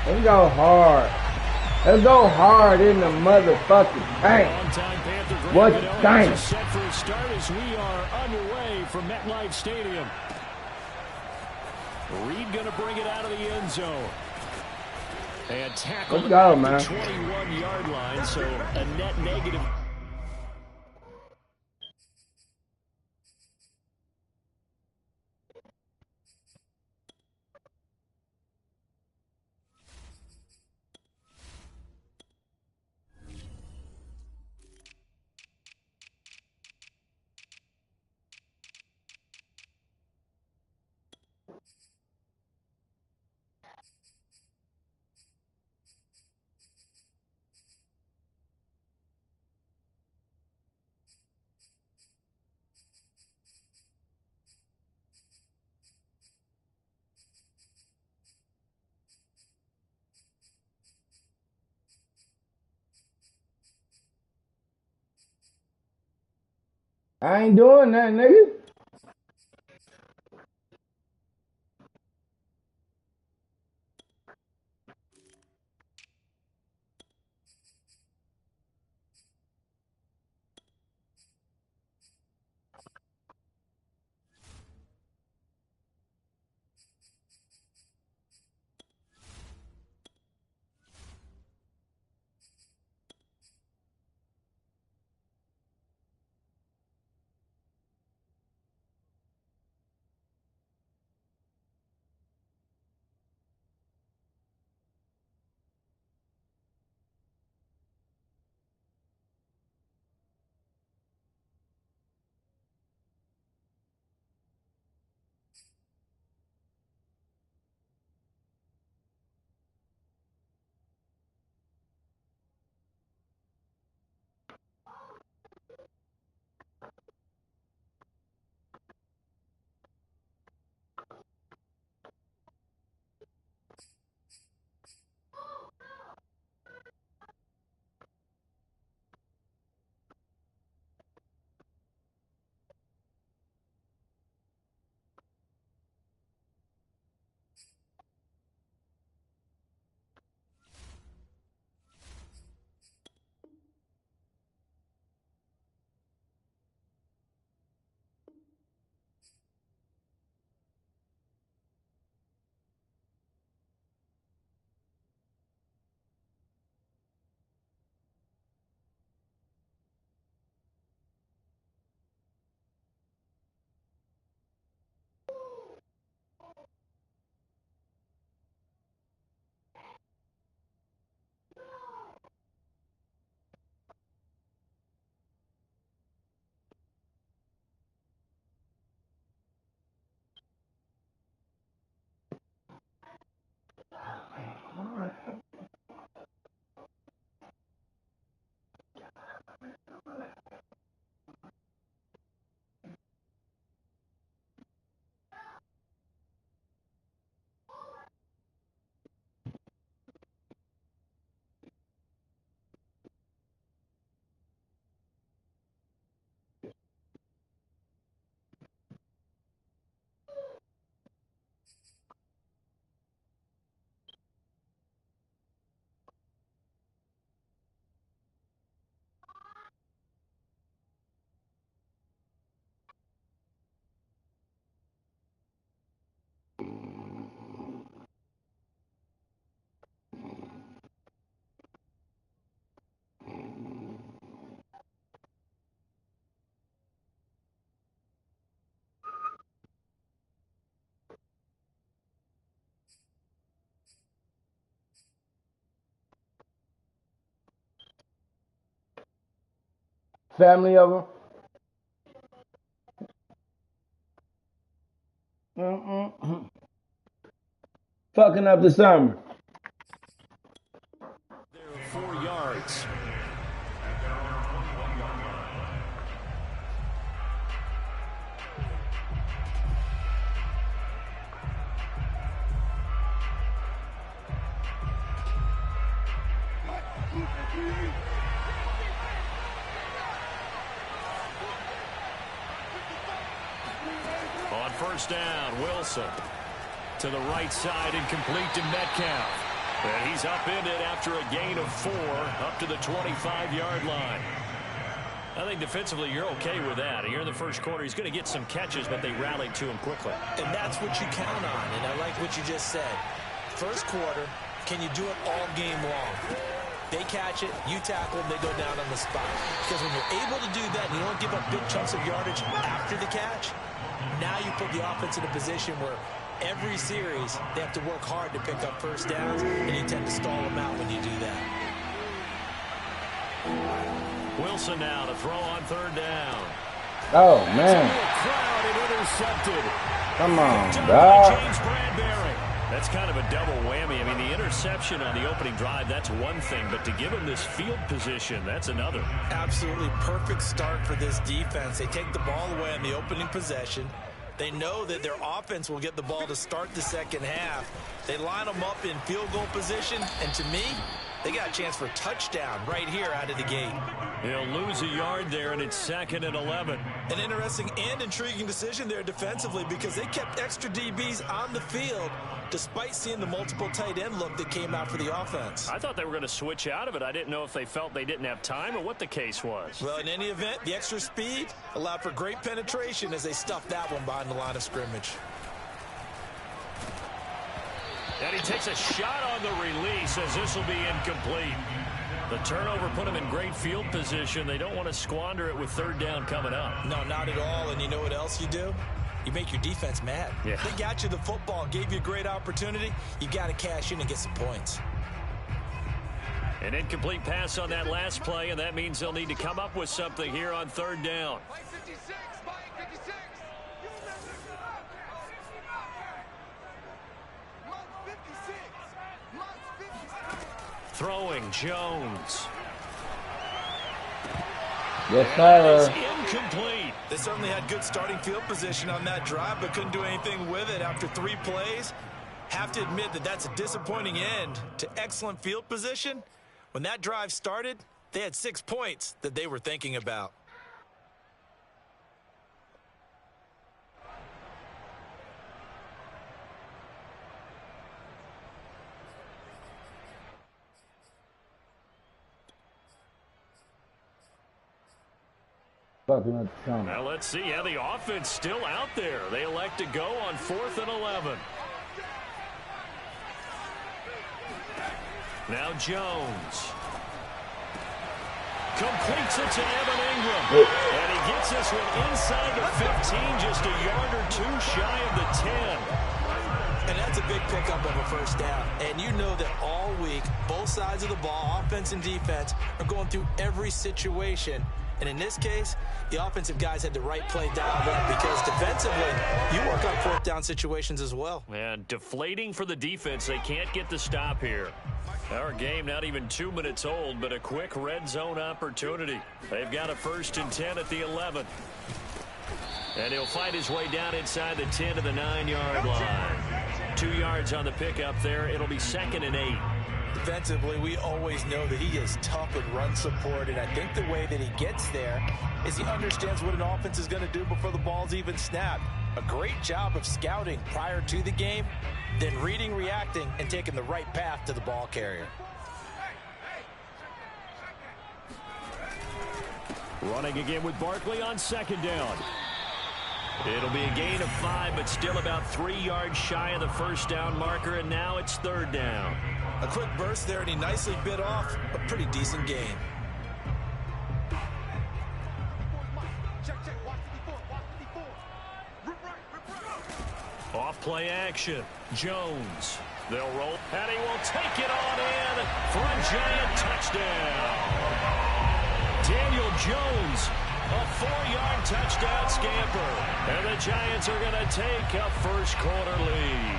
Let's go hard. Let's go hard in the motherfucking tank. What tank? Set for a start as we are underway from MetLife Stadium. Reed going to bring it out of the end zone. And tackle Let's go, at man. the 21-yard line, so a net negative. I ain't doing that, nigga. Family of them. Fucking up the summer. 4 yards. On first down, Wilson to the right side and complete to Metcalf. And he's upended after a gain of 4 up to the 25-yard line. I think defensively you're okay with that. Here in the first quarter, he's going to get some catches, but they rallied to him quickly. And that's what you count on, and I like what you just said. First quarter, can you do it all game long? They catch it, you tackle them, they go down on the spot. Because when you're able to do that and you don't give up big chunks of yardage after the catch, now you put the offense in a position where every series they have to work hard to pick up first downs, and you tend to stall them out when you do that. Wilson now to throw on third down. Oh, man. Crowd and intercepted. Come on, Done by dog. James Bradbury. That's kind of a double whammy. I mean, the interception on the opening drive, that's one thing, but to give him this field position, that's another. Absolutely perfect start for this defense. They take the ball away on the opening possession. They know that their offense will get the ball to start the second half. They line them up in field goal position, and to me, they got a chance for a touchdown right here out of the gate. He'll lose a yard there, and it's 2nd and 11. An interesting and intriguing decision there defensively because they kept extra DBs on the field despite seeing the multiple tight end look that came out for the offense. I thought they were going to switch out of it. I didn't know if they felt they didn't have time or what the case was. Well, in any event, the extra speed allowed for great penetration as they stuffed that one behind the line of scrimmage. And he takes a shot on the release as this will be incomplete. The turnover put him in great field position. They don't want to squander it with third down coming up. No, not at all. And you know what else you do? You make your defense mad. Yeah. They got you the football, gave you a great opportunity. You got to cash in and get some points. An incomplete pass on that last play, and that means they'll need to come up with something here on third down. Throwing Jones. Yes, sir. It's incomplete. They certainly had good starting field position on that drive, but couldn't do anything with it after 3 plays. Have to admit that that's a disappointing end to excellent field position. When that drive started, they had 6 points that they were thinking about. Now let's see how the offense still out there. They elect to go on 4th and 11. Now Jones. Completes it to Evan Ingram. And he gets this one inside the 15, just a yard or 2 shy of the 10. And that's a big pickup of a first down. And you know that all week, both sides of the ball, offense and defense, are going through every situation. And in this case, the offensive guys had the right play dialed up because defensively, you work on 4th down situations as well. And deflating for the defense. They can't get the stop here. Our game not even 2 minutes old, but a quick red zone opportunity. They've got a 1st and 10 at the 11. And he'll fight his way down inside the 10 to the 9-yard line. 2 yards on the pickup there. It'll be 2nd and 8. Defensively, we always know that he is tough in run support, and I think the way that he gets there is he understands what an offense is going to do before the ball's even snapped. A great job of scouting prior to the game, then reading, reacting, and taking the right path to the ball carrier. Running again with Barkley on 2nd down. It'll be a gain of 5, but still about 3 yards shy of the first down marker, and now it's 3rd down. A quick burst there, and he nicely bit off a pretty decent gain. Off play action. Jones. They'll roll, and he will take it on in for a giant touchdown. Daniel Jones, a 4-yard touchdown scamper. And the Giants are going to take a first quarter lead.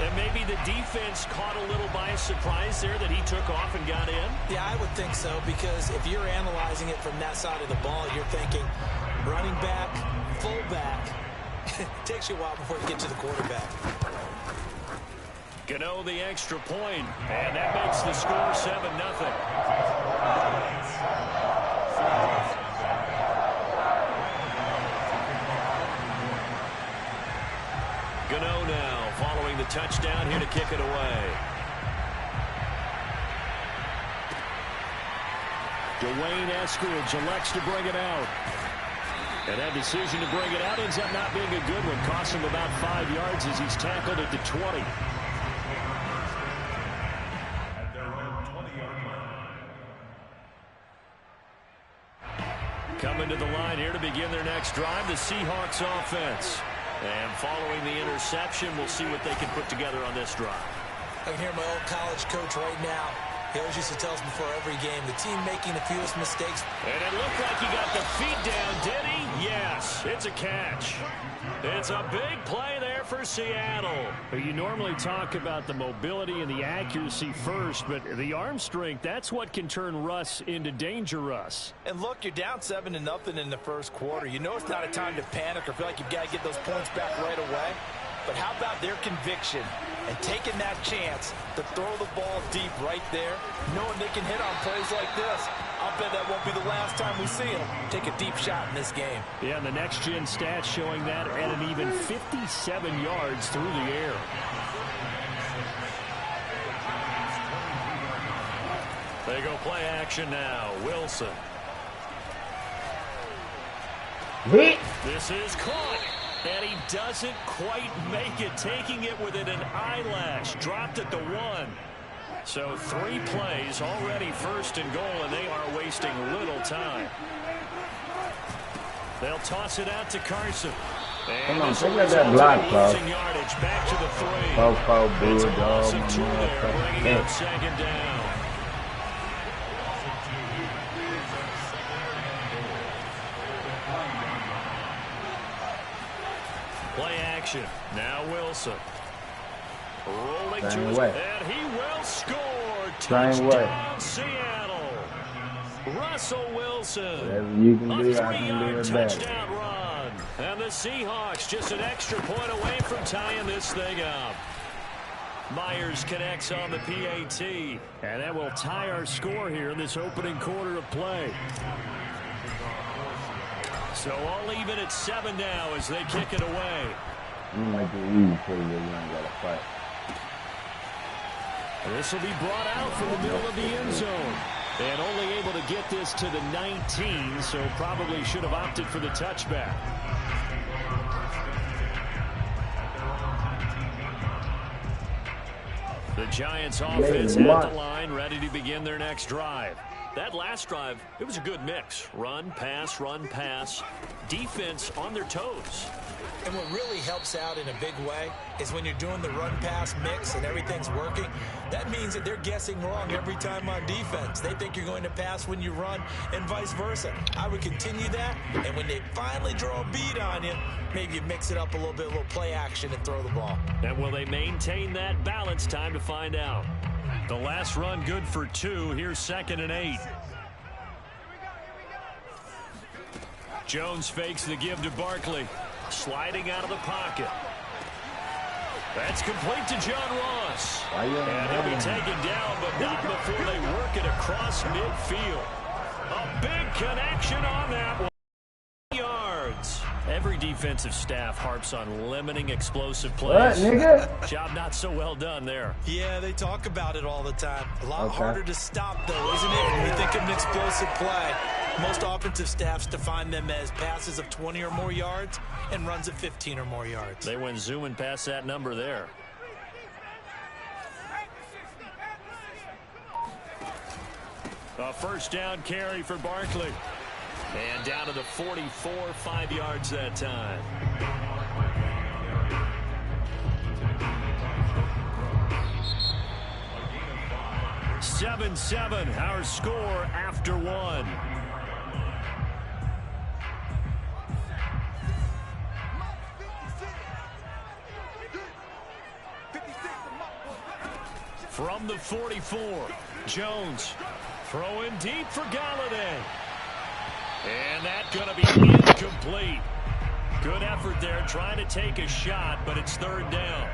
And maybe the defense caught a little by surprise there that he took off and got in? Yeah, I would think so, because if you're analyzing it from that side of the ball, you're thinking running back, fullback. It takes you a while before you get to the quarterback. Gano the extra point, and that makes the score 7-0. Gano now following the touchdown here to kick it away. Dwayne Eskridge elects to bring it out. And that decision to bring it out ends up not being a good one. Costs him about 5 yards as he's tackled at the 20. Coming to the line here to begin their next drive, the Seahawks offense. And following the interception, we'll see what they can put together on this drive. I can hear my old college coach right now. He always used to tell us before every game, the team making the fewest mistakes. And it looked like he got the feet down, did he? Yes, it's a catch. It's a big play there for Seattle. You normally talk about the mobility and the accuracy first, but the arm strength, that's what can turn Russ into danger, Russ. And look, you're down 7-0 in the first quarter. You know it's not a time to panic or feel like you've got to get those points back right away. But how about their conviction and taking that chance to throw the ball deep right there, knowing they can hit on plays like this? I'll bet that won't be the last time we see them take a deep shot in this game. Yeah, and the next-gen stats showing that at an even 57 yards through the air. They go play action now. Wilson. This is caught. And he doesn't quite make it, taking it within an eyelash. Dropped at the 1. So 3 plays already, 1st and goal, and they are wasting little time. They'll toss it out to Carson. Come on, take that block, bro. Yardage back to the 3. It's a loss of 2 there, bringing up 2nd down. Play action. Now Wilson. Rolling to his way. And he will score. Touchdown, Seattle. Russell Wilson. Whatever you can do, a I can do it better. Touchdown run. And the Seahawks just an extra point away from tying this thing up. Myers connects on the PAT. And that will tie our score here in this opening quarter of play. So all even at 7 now as they kick it away. You make it easy for you. You ain't got to fight. This will be brought out from the middle of the end zone. And only able to get this to the 19, so probably should have opted for the touchback. The Giants offense at the line, ready to begin their next drive. That last drive, it was a good mix. Run, pass, defense on their toes. And what really helps out in a big way is when you're doing the run-pass mix and everything's working, that means that they're guessing wrong every time on defense. They think you're going to pass when you run and vice versa. I would continue that, and when they finally draw a beat on you, maybe you mix it up a little bit, a little play action and throw the ball. And will they maintain that balance? Time to find out. The last run good for 2. Here's 2nd and 8. Jones fakes the give to Barkley. Sliding out of the pocket. That's complete to John Ross. And he'll be taken down, but not before they work it across midfield. A big connection on that one. Yards. Every defensive staff harps on limiting explosive plays. What, nigga? Job not so well done there. Yeah, they talk about it all the time. A lot harder to stop, though, isn't it? When you think of an explosive play, most offensive staffs define them as passes of 20 or more yards and runs of 15 or more yards. They went zooming past that number there. A 1st down carry for Barkley. And down to the 44, 5 yards that time. Seven, our score after 1. From the 44, Jones throwing deep for Galladay. And that's going to be incomplete. Good effort there trying to take a shot, but it's 3rd down.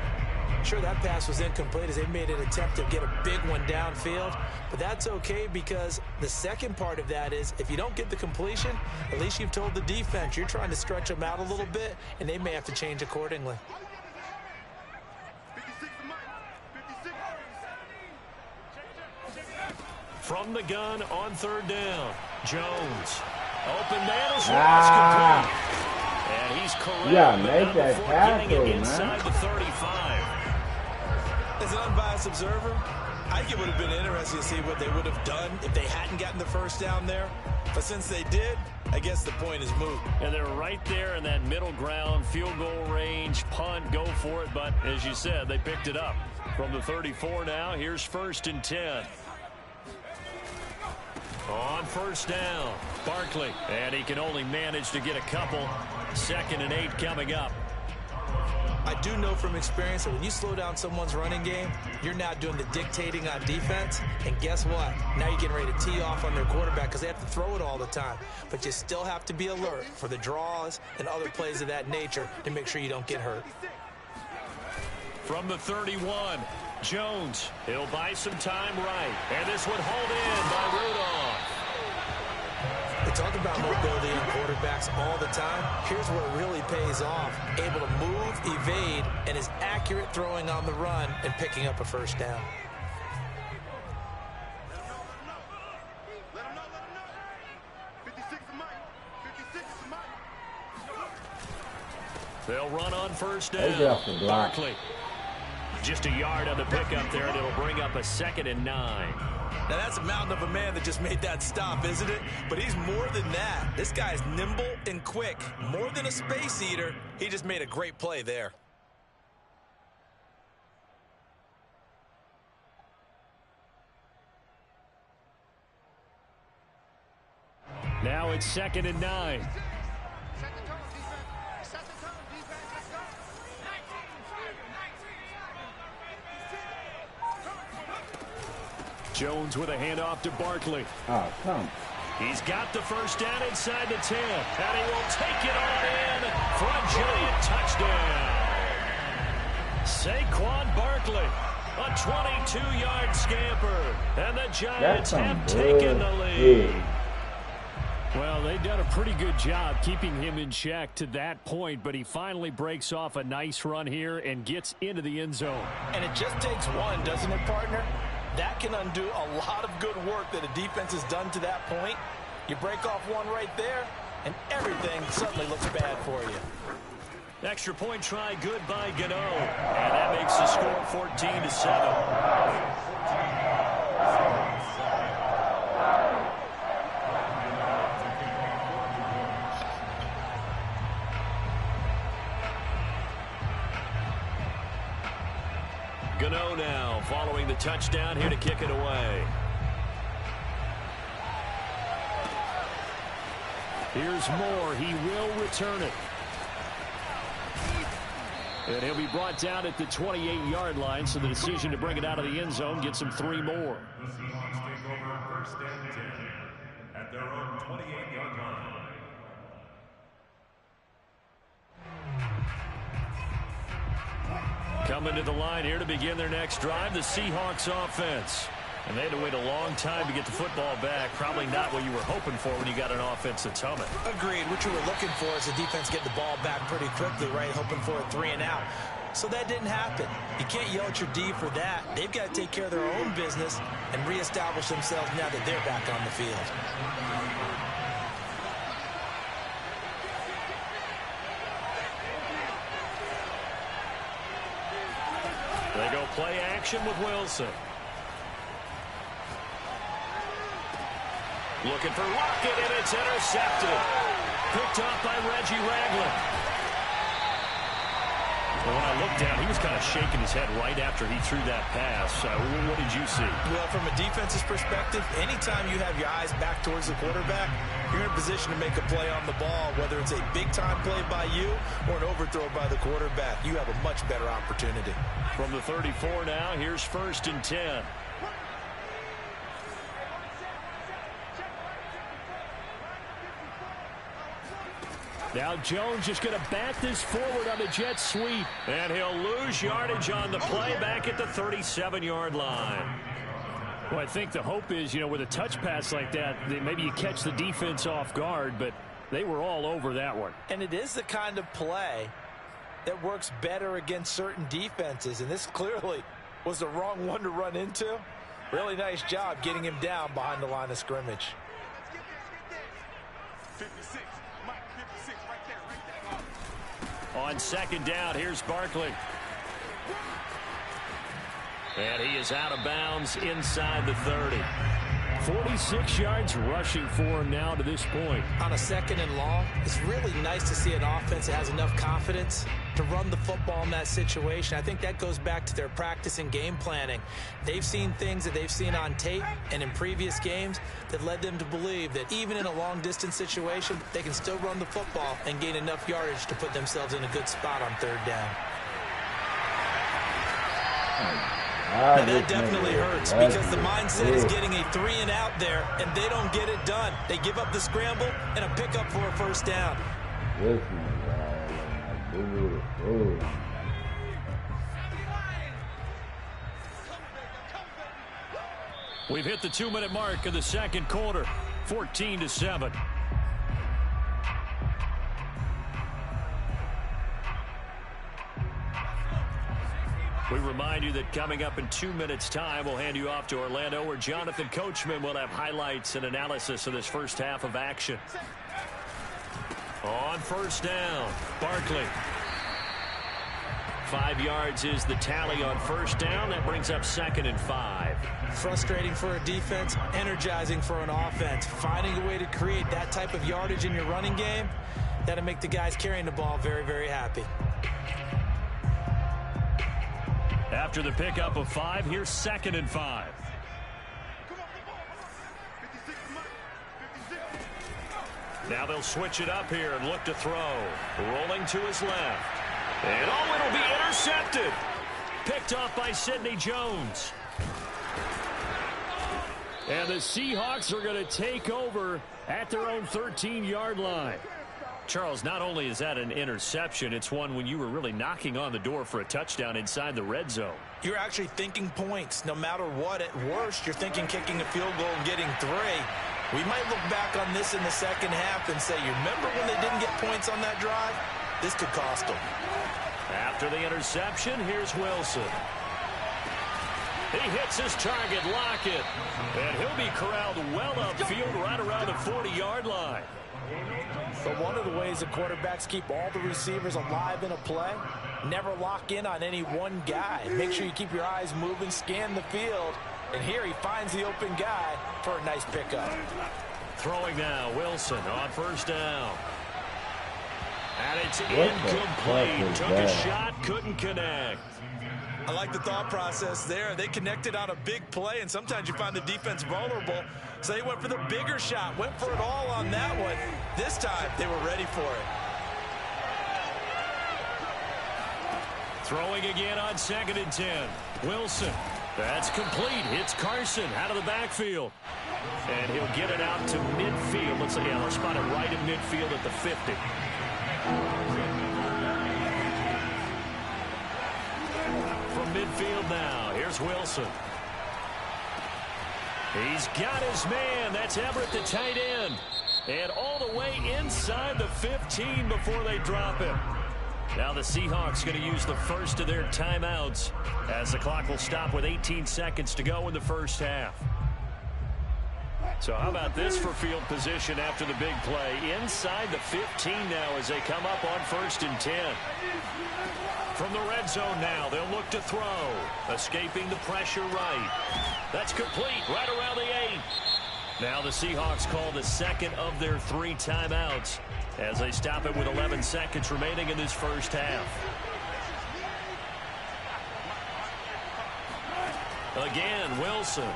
Sure, that pass was incomplete as they made an attempt to get a big one downfield, but that's okay because the second part of that is if you don't get the completion, at least you've told the defense you're trying to stretch them out a little bit, and they may have to change accordingly. From the gun on third down. Jones. Open man is complete. And he's correct. Yeah, make that tackle, inside the 35. As an unbiased observer, I think it would have been interesting to see what they would have done if they hadn't gotten the first down there. But since they did, I guess the point is moot. And they're right there in that middle ground, field goal range, punt, go for it. But as you said, they picked it up. From the 34 now, here's 1st and 10. On first down, Barkley. And he can only manage to get a couple. 2nd and 8 coming up. I do know from experience that when you slow down someone's running game, you're now doing the dictating on defense. And guess what? Now you're getting ready to tee off on their quarterback because they have to throw it all the time. But you still have to be alert for the draws and other plays of that nature to make sure you don't get hurt. From the 31, Jones. He'll buy some time right. And this one hauled in by Rudolph. We talk about mobility in quarterbacks all the time. Here's where it really pays off. Able to move, evade, and is accurate throwing on the run and picking up a first down. They'll run on first down. Barkley. Just a yard on the pickup there, and it'll bring up a 2nd and 9. Now, that's a mountain of a man that just made that stop, isn't it? But he's more than that. This guy's nimble and quick. More than a space eater, he just made a great play there. Now it's 2nd and 9. Jones with a handoff to Barkley. Oh, come. He's got the first down inside the 10. And he will take it on in for a giant touchdown. Saquon Barkley, a 22-yard scamper. And the Giants have taken the lead. Well, they've done a pretty good job keeping him in check to that point, but he finally breaks off a nice run here and gets into the end zone. And it just takes one, doesn't it, partner? That can undo a lot of good work that a defense has done to that point. You break off one right there, and everything suddenly looks bad for you. Extra point try, good by Gano. And that makes the score 14-7. Gano now following the touchdown here to kick it away. Here's Moore. He will return it. And he'll be brought down at the 28-yard line, so the decision to bring it out of the end zone gets him 3 more. The Seahawks take over first and 10 at their own 28-yard line. Coming to the line here to begin their next drive, the Seahawks offense. And they had to wait a long time to get the football back. Probably not what you were hoping for when you got an offense that's humming. Agreed. What you were looking for is the defense get the ball back pretty quickly, right? Hoping for a 3 and out. So that didn't happen. You can't yell at your D for that. They've got to take care of their own business and reestablish themselves now that they're back on the field. They go play action with Wilson. Looking for Lockett, and it's intercepted. Picked up by Reggie Ragland. Well, when I looked down, he was kind of shaking his head right after he threw that pass. What did you see? Well, from a defense's perspective, anytime you have your eyes back towards the quarterback, you're in a position to make a play on the ball, whether it's a big-time play by you or an overthrow by the quarterback. You have a much better opportunity. From the 34 now, here's 1st and 10. Now Jones just going to bat this forward on the jet sweep. And he'll lose yardage on the play back at the 37-yard line. Well, I think the hope is, with a touch pass like that, maybe you catch the defense off guard, but they were all over that one. And it is the kind of play that works better against certain defenses, and this clearly was the wrong one to run into. Really nice job getting him down behind the line of scrimmage. 56. Mike, 56, right there. On second down, here's Barkley. And he is out of bounds inside the 30. 46 yards rushing for him now to this point. On a second and long, it's really nice to see an offense that has enough confidence to run the football in that situation. I think that goes back to their practice and game planning. They've seen things that they've seen on tape and in previous games that led them to believe that even in a long-distance situation, they can still run the football and gain enough yardage to put themselves in a good spot on third down. Now that definitely hurts because the mindset is getting a 3 and out there, and they don't get it done. They give up the scramble and a pickup for a first down. We've hit the 2-minute mark of the second quarter, 14-7. We remind you that coming up in 2 minutes' time, we'll hand you off to Orlando, where Jonathan Coachman will have highlights and analysis of this first half of action. On first down, Barkley. 5 yards is the tally on first down. That brings up 2nd and 5. Frustrating for a defense, energizing for an offense. Finding a way to create that type of yardage in your running game, that'll make the guys carrying the ball very, very happy. After the pickup of 5, here's 2nd and 5. Now they'll switch it up here and look to throw. Rolling to his left. And it'll be intercepted. Picked off by Sidney Jones. And the Seahawks are going to take over at their own 13-yard line. Charles, not only is that an interception, it's one when you were really knocking on the door for a touchdown inside the red zone. You're actually thinking points. No matter what, at worst, you're thinking kicking a field goal and getting 3. We might look back on this in the second half and say, you remember when they didn't get points on that drive? This could cost them. After the interception, here's Wilson. He hits his target, Lockett. And he'll be corralled well upfield right around the 40-yard line. But one of the ways the quarterbacks keep all the receivers alive in a play, never lock in on any one guy. Make sure you keep your eyes moving, scan the field. And here he finds the open guy for a nice pickup. Throwing now, Wilson on first down. And it's incomplete. Took a shot, couldn't connect. I like the thought process there. They connected on a big play, and sometimes you find the defense vulnerable. So they went for the bigger shot, went for it all on that one. This time, they were ready for it. Throwing again on 2nd and 10. Wilson. That's complete. Hits Carson out of the backfield. And he'll get it out to midfield. Let's spot it right in midfield at the 50. From midfield now, here's Wilson. He's got his man. That's Everett, the tight end. And all the way inside the 15 before they drop him. Now the Seahawks going to use the first of their timeouts as the clock will stop with 18 seconds to go in the first half. So how about this for field position after the big play? Inside the 15 now as they come up on 1st and 10. From the red zone now, they'll look to throw. Escaping the pressure right. That's complete right around the 8. Now the Seahawks call the second of their 3 timeouts as they stop it with 11 seconds remaining in this first half. Again, Wilson.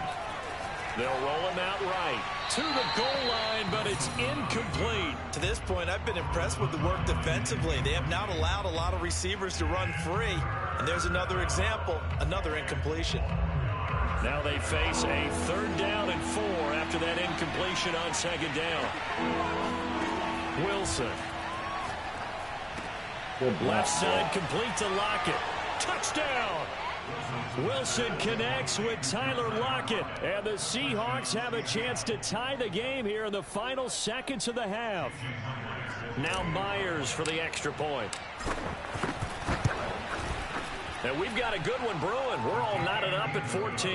They'll roll him out right to the goal line, but it's incomplete. To this point, I've been impressed with the work defensively. They have not allowed a lot of receivers to run free. And there's another example, another incompletion. Now they face a 3rd down and 4 after that incompletion on 2nd down. Wilson. Left side complete to Lockett. Touchdown! Wilson connects with Tyler Lockett. And the Seahawks have a chance to tie the game here in the final seconds of the half. Now Myers for the extra point. And we've got a good one brewing. We're all knotted up at 14.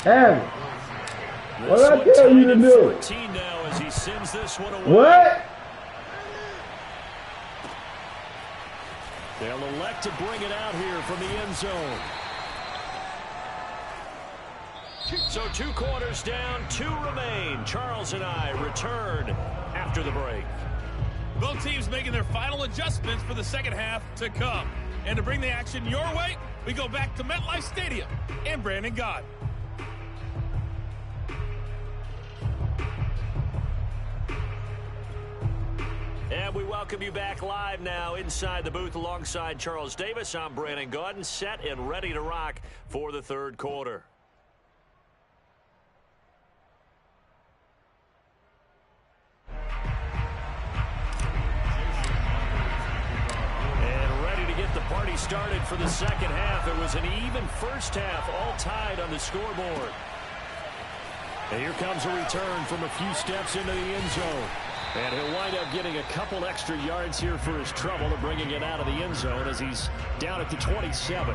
Have it. What did I tell you to do? 14 now as he sends this one away. What? They'll elect to bring it out here from the end zone. So 2 quarters down, 2 remain. Charles and I return after the break. Both teams making their final adjustments for the second half to come. And to bring the action your way, we go back to MetLife Stadium and Brandon Gaudin. And we welcome you back live now inside the booth alongside Charles Davis. I'm Brandon Gaudin, set and ready to rock for the third quarter. And ready to get the party started for the second half. It was an even first half, all tied on the scoreboard. And here comes a return from a few steps into the end zone. And he'll wind up getting a couple extra yards here for his trouble of bringing it out of the end zone as he's down at the 27.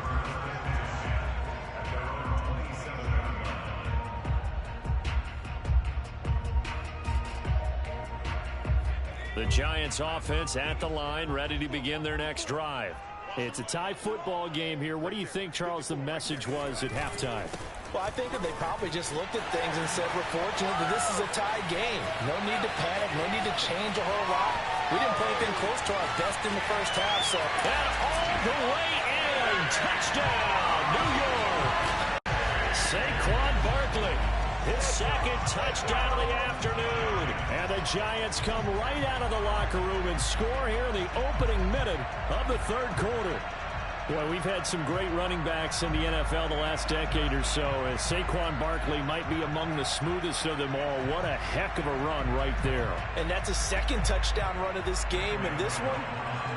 The Giants offense at the line, ready to begin their next drive. It's a tie football game here. What do you think, Charles, the message was at halftime? Well, I think that they probably just looked at things and said, we're fortunate that this is a tied game. No need to panic, no need to change a whole lot. We didn't play anything close to our best in the first half, so. And all the way in, touchdown, New York. Saquon Barkley, his second touchdown of the afternoon. And the Giants come right out of the locker room and score here in the opening minute of the third quarter. Boy, we've had some great running backs in the NFL the last decade or so. As Saquon Barkley might be among the smoothest of them all. What a heck of a run right there. And that's a second touchdown run of this game, and this one,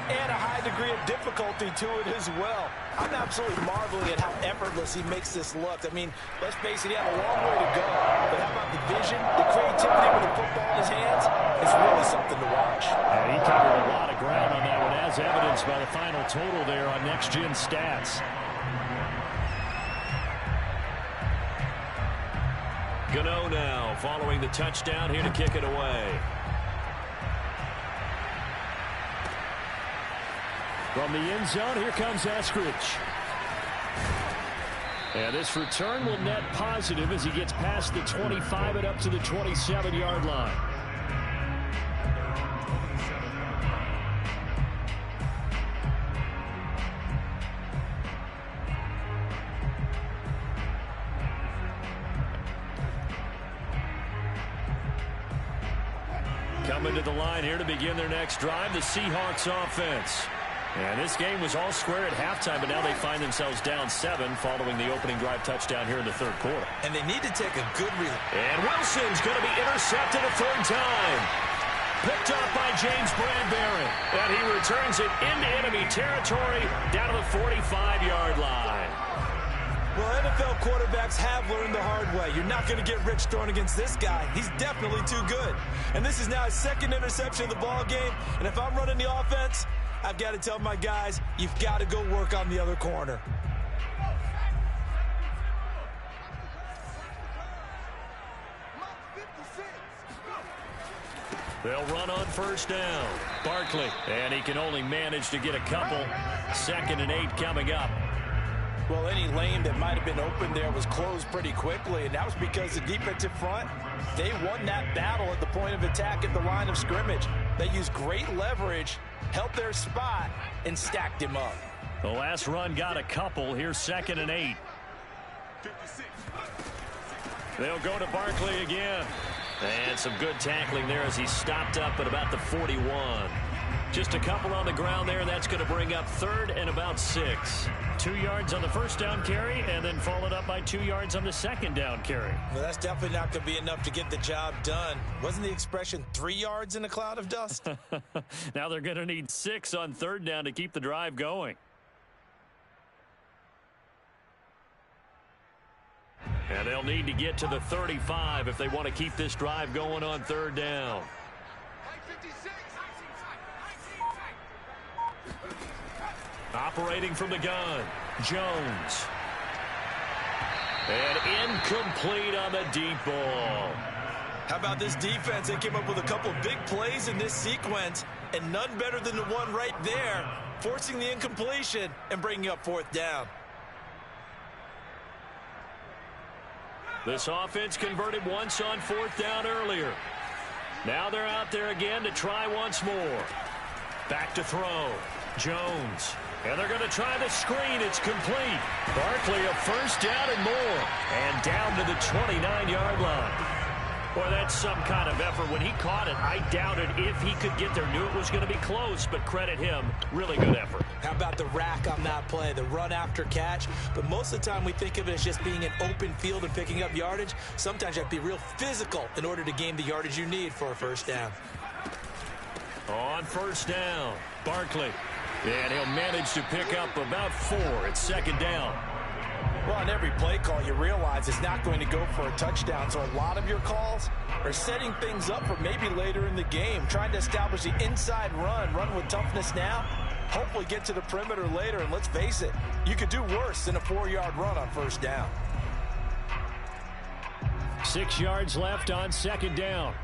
and a high degree of difficulty to it as well. I'm absolutely marveling at how effortless he makes this look. I mean, let's face it, he had a long way to go. But how about the vision, the creativity with the football in his hands? It's really something to watch. And he covered a lot of ground on that one, as evidenced by the final total there on Next Gen Stats. Gano now following the touchdown here to kick it away. From the end zone, here comes Eskridge. And this return will net positive as he gets past the 25 and up to the 27-yard line. Coming to the line here to begin their next drive, the Seahawks offense. And this game was all square at halftime, but now they find themselves down 7 following the opening drive touchdown here in the third quarter. And they need to take a good read. And Wilson's going to be intercepted a third time. Picked up by James Bradbury. And he returns it into enemy territory down to the 45-yard line. Well, NFL quarterbacks have learned the hard way. You're not going to get rich throwing against this guy. He's definitely too good. And this is now his second interception of the ball game. And if I'm running the offense, I've got to tell my guys, you've got to go work on the other corner. They'll run on first down. Barkley, and he can only manage to get a couple. 2nd and 8 coming up. Well, any lane that might have been open there was closed pretty quickly, and that was because the defensive front, they won that battle at the point of attack at the line of scrimmage. They used great leverage, helped their spot, and stacked him up. The last run got a couple. Here's 2nd and 8. They'll go to Barkley again. And some good tackling there as he stopped up at about the 41. Just a couple on the ground there. That's going to bring up 3rd and about 6. 2 yards on the first down carry, and then followed up by 2 yards on the second down carry. Well, that's definitely not going to be enough to get the job done. Wasn't the expression 3 yards in a cloud of dust? Now they're going to need 6 on 3rd down to keep the drive going. And they'll need to get to the 35 if they want to keep this drive going on 3rd down. Operating from the gun, Jones. And incomplete on the deep ball. How about this defense? They came up with a couple big plays in this sequence, and none better than the one right there, forcing the incompletion and bringing up 4th down. This offense converted once on 4th down earlier. Now they're out there again to try once more. Back to throw. Jones. And they're going to try the screen. It's complete. Barkley a 1st down and more. And down to the 29-yard line. Boy, that's some kind of effort. When he caught it, I doubted if he could get there. Knew it was going to be close, but credit him. Really good effort. How about the rack on that play, the run after catch? But most of the time we think of it as just being an open field and picking up yardage. Sometimes you have to be real physical in order to gain the yardage you need for a 1st down. On 1st down, Barkley. And he'll manage to pick up about 4 at 2nd down. Well, on every play call, you realize it's not going to go for a touchdown. So a lot of your calls are setting things up for maybe later in the game, trying to establish the inside run with toughness now, hopefully get to the perimeter later. And let's face it, you could do worse than a 4-yard run on 1st down. 6 yards left on 2nd down.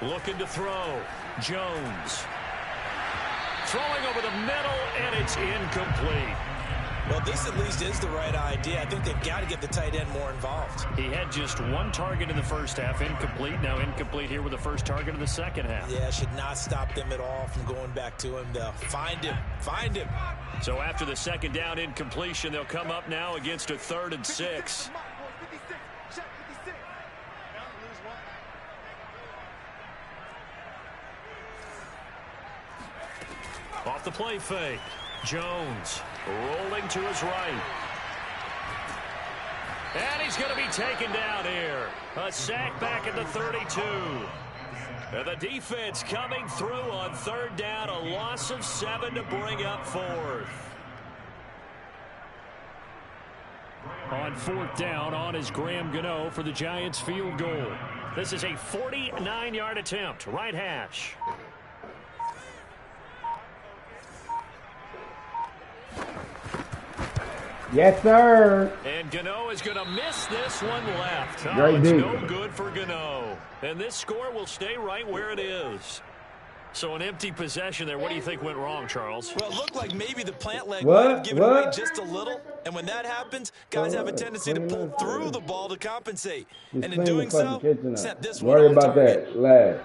Looking to throw. Jones. Throwing over the middle, and it's incomplete. Well, this at least is the right idea. I think they've got to get the tight end more involved. He had just 1 target in the 1st half, incomplete. Now incomplete here with the 1st target of the 2nd half. Yeah, should not stop them at all from going back to him, though. Find him. Find him. So after the 2nd down incompletion, they'll come up now against a 3rd and 6. Off the play fake. Jones rolling to his right. And he's going to be taken down here. A sack back at the 32. And the defense coming through on 3rd down. A loss of 7 to bring up 4th. On 4th down, on is Graham Gano for the Giants field goal. This is a 49-yard attempt. Right hash. Yes, sir. And Gano is going to miss this one left. Oh, Great it's deep. no good for Gano. And this score will stay right where it is. So an empty possession there. What do you think went wrong, Charles? Well, it looked like maybe the plant leg What? might have given What? away just a little. And when that happens, guys have a tendency to pull through the ball to compensate. Just And in clean the doing fucking so, kitchen up. set this one Worry on about target. that last.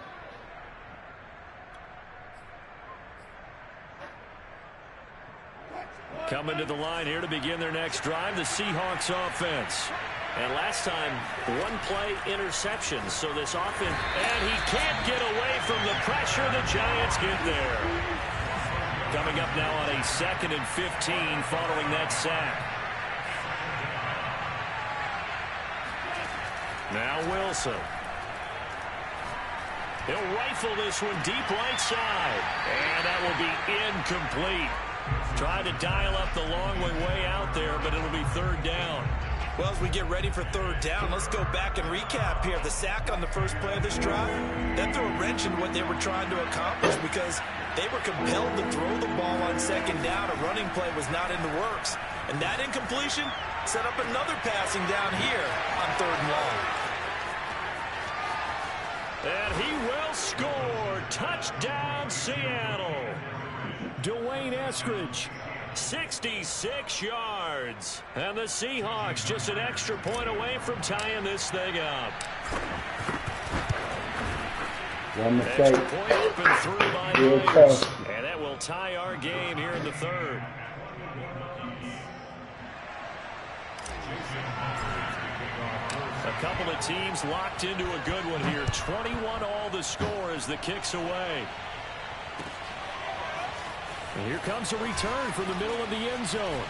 Coming to the line here to begin their next drive, the Seahawks offense. And last time, 1 play interception. So this offense, and he can't get away from the pressure. The Giants get there. Coming up now on a 2nd and 15 following that sack. Now Wilson. He'll rifle this one deep right side. And that will be incomplete. Trying to dial up the long way out there, but it'll be 3rd down. Well, as we get ready for 3rd down, let's go back and recap here. The sack on the first play of this drive, that threw a wrench in what they were trying to accomplish because they were compelled to throw the ball on 2nd down. A running play was not in the works. And that incompletion set up another passing down here on 3rd and long. And he will score. Touchdown, Seattle. Dwayne Eskridge, 66 yards. And the Seahawks just an extra point away from tying this thing up. One mistake. Extra point open through by Williams. And that will tie our game here in the 3rd. A couple of teams locked into a good one here. 21 all the score as the kick's away. And here comes a return from the middle of the end zone.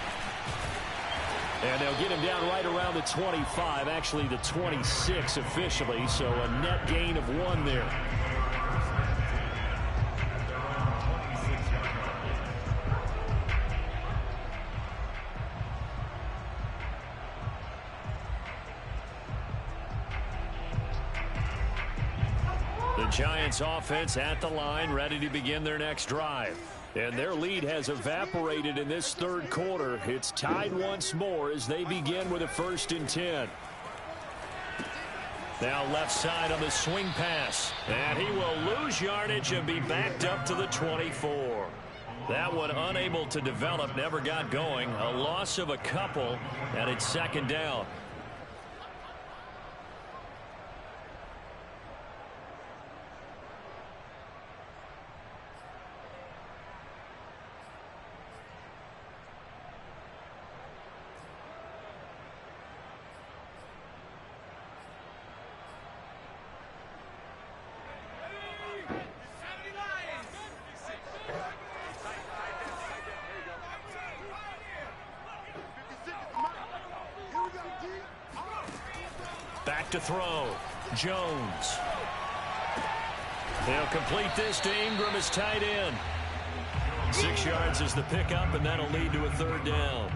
And they'll get him down right around the 25, actually the 26 officially, so a net gain of 1 there. The Giants offense at the line, ready to begin their next drive. And their lead has evaporated in this third quarter. It's tied once more as they begin with a 1st and 10. Now left side on the swing pass. And he will lose yardage and be backed up to the 24. That one unable to develop, never got going. A loss of a couple, and it's 2nd down. Back to throw. Jones. He'll complete this to Ingram as tight end. 6 yards is the pickup, and that'll lead to a 3rd down.